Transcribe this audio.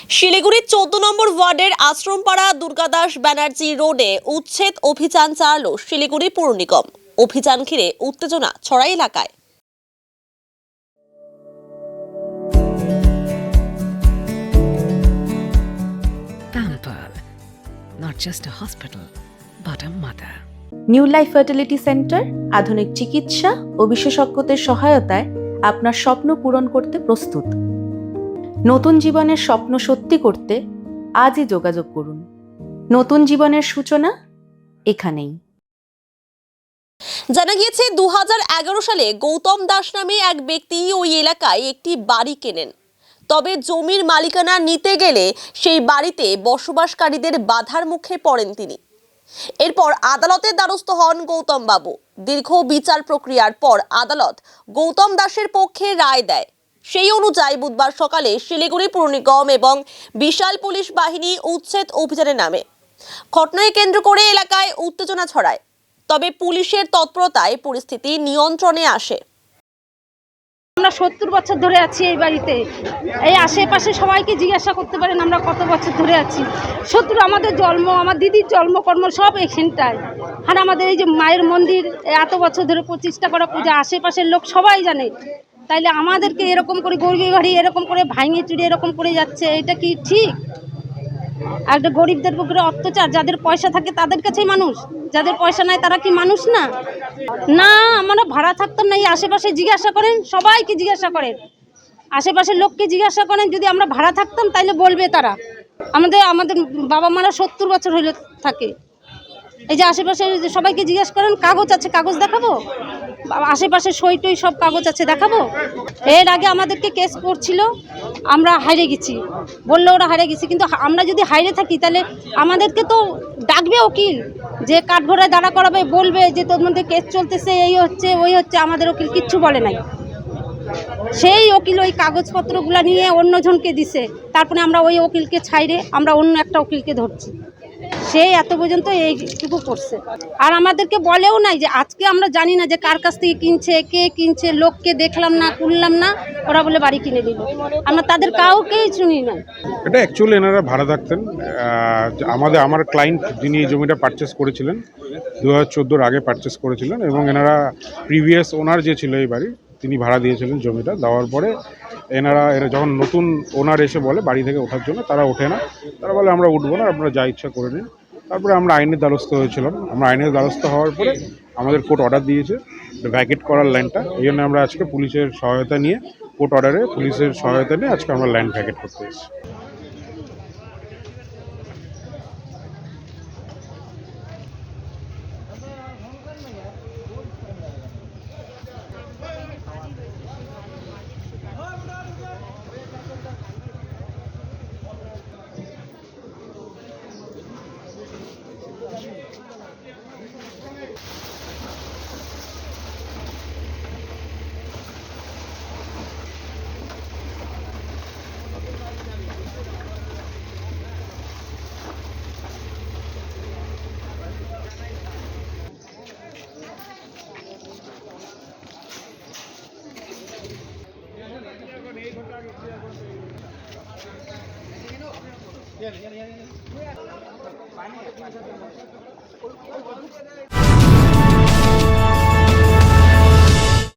শিলিগুড়ির 14 নম্বর ওয়ার্ডের আশ্রমপাড়া দুর্গাদাস ব্যানার্জি রোডে উচ্ছেদ অভিযান চালালো শিলিগুড়ি পৌর নিগম। অভিযান ঘিরে উত্তেজনা ছড়ায় এলাকায়। Pampered, not just a hospital, but a mother. New life fertility centre আধুনিক চিকিৎসা ও বিশেষজ্ঞদের সহায়তায় আপনার স্বপ্ন পূরণ করতে প্রস্তুত। নতুন জীবনের স্বপ্ন সত্যি করতে আজই যোগাযোগ করুন। নতুন জীবনের সূচনা এখানেই। জানা গিয়েছে 2011 সালে গৌতম দাস নামে এক ব্যক্তি ওই এলাকায় একটি বাড়ি কেনেন। তবে জমির মালিকানা নিতে গেলে সেই বাড়িতে বসবাসকারীদের বাধার মুখে পড়েন তিনি। এরপর আদালতের দ্বারস্থ হন গৌতম বাবু। দীর্ঘ বিচার প্রক্রিয়ার পর আদালত গৌতম দাসের পক্ষে রায় দেয়। সেই অনুযায়ী বুধবার সকালে শিলিগুড়ি পৌর নিগম এবং বিশাল পুলিশ বাহিনী উচ্ছেদ অভিযানে নামে। ঘটনাকে কেন্দ্র করে এলাকায় উত্তেজনা ছড়ায়। তবে পুলিশের তৎপরতায় পরিস্থিতি নিয়ন্ত্রণে আসে। আমরা 70 বছর ধরে আছি এই বাড়িতে। এই আশেপাশে সবাইকে জিজ্ঞাসা করতে পারেন আমরা কত বছর ধরে আছি। 70 আমাদের জন্ম, আমার দিদির জন্মকর্ম সব এখানটায়। আর আমাদের এই যে মায়ের মন্দির এত বছর ধরে প্রতিষ্ঠা করা পূজা আশেপাশের লোক সবাই জানে। তাইলে আমাদেরকে এরকম করে গরিব বাড়ি এরকম করে ভাঙে চুরি এরকম করে যাচ্ছে, এটা কি ঠিক? একটা গরিবদের উপরে অত্যাচার, যাদের পয়সা থাকে তাদের কাছেই মানুষ, যাদের পয়সা নাই তারা কি মানুষ না? না, আমরা ভাড়া থাকতাম না। এই আশেপাশে জিজ্ঞাসা করেন, সবাইকে জিজ্ঞাসা করেন, আশেপাশের লোককে জিজ্ঞাসা করেন, যদি আমরা ভাড়া থাকতাম তাইলে বলবে তারা। আমাদের বাবা মারা 70 বছর হইলে থাকে। এই যে আশেপাশে সবাইকে জিজ্ঞাসা করেন, কাগজ আছে, কাগজ দেখাবো? আশেপাশে সই টই সব কাগজ আছে, দেখাবো? এর আগে আমাদেরকে কেস করছিল, আমরা হারিয়ে গেছি, বললো ওরা হারিয়ে গেছি। কিন্তু আমরা যদি হারিয়ে থাকি তাহলে আমাদেরকে তো ডাকবে উকিল, যে কাঠগড়ায় দাঁড়া করাবে, বলবে যে তোর মধ্যে কেস চলতেছে, এই হচ্ছে ওই হচ্ছে। আমাদের উকিল কিচ্ছু বলে নাই। সেই উকিল ওই কাগজপত্রগুলো নিয়ে অন্যজনকে দিছে। তারপরে আমরা ওই উকিলকে ছাইরে আমরা অন্য একটা উকিলকে ধরছি। সেই এত পর্যন্ত এইটুকু করছে। আর আমাদেরকে বলেও নাই যে আজকে আমরা জানি না যে কার কাছ থেকে কিনছে, কে কিনছে, লোককে দেখলাম না, খুললাম না, ওরা বলে বাড়ি কিনে দিল। আমরা তাদের কাউকেই শুনি না। এটা অ্যাকচুয়ালি এনারা ভাড়া থাকতেন। আমার ক্লায়েন্ট যিনি এই জমিটা পারচেস করেছিলেন 2014 আগে পারচেস করেছিলেন, এবং এনারা প্রিভিয়াস ওনার যে ছিল এই বাড়ি তিনি ভাড়া দিয়েছিলেন। জমিটা দেওয়ার পরে এরা যখন নতুন ওনার এসে বলে বাড়ি থেকে ওঠার জন্য, তারা ওঠে না। তারা বলে আমরা উঠবো না, আপনারা যা ইচ্ছা করে নিন। তারপরে আমরা আইনের দ্বারস্থ হয়েছিলাম। আমরা আইনের দ্বারস্থ হওয়ার পরে আমাদের কোর্ট অর্ডার দিয়েছে ভ্যাকেট করার ল্যান্ডটা। এই জন্য আমরা আজকে পুলিশের সহায়তা নিয়ে, কোর্ট অর্ডারে পুলিশের সহায়তা নিয়ে আজকে আমরা ল্যান্ড ভ্যাকেট করতে এসেছি। Yeah.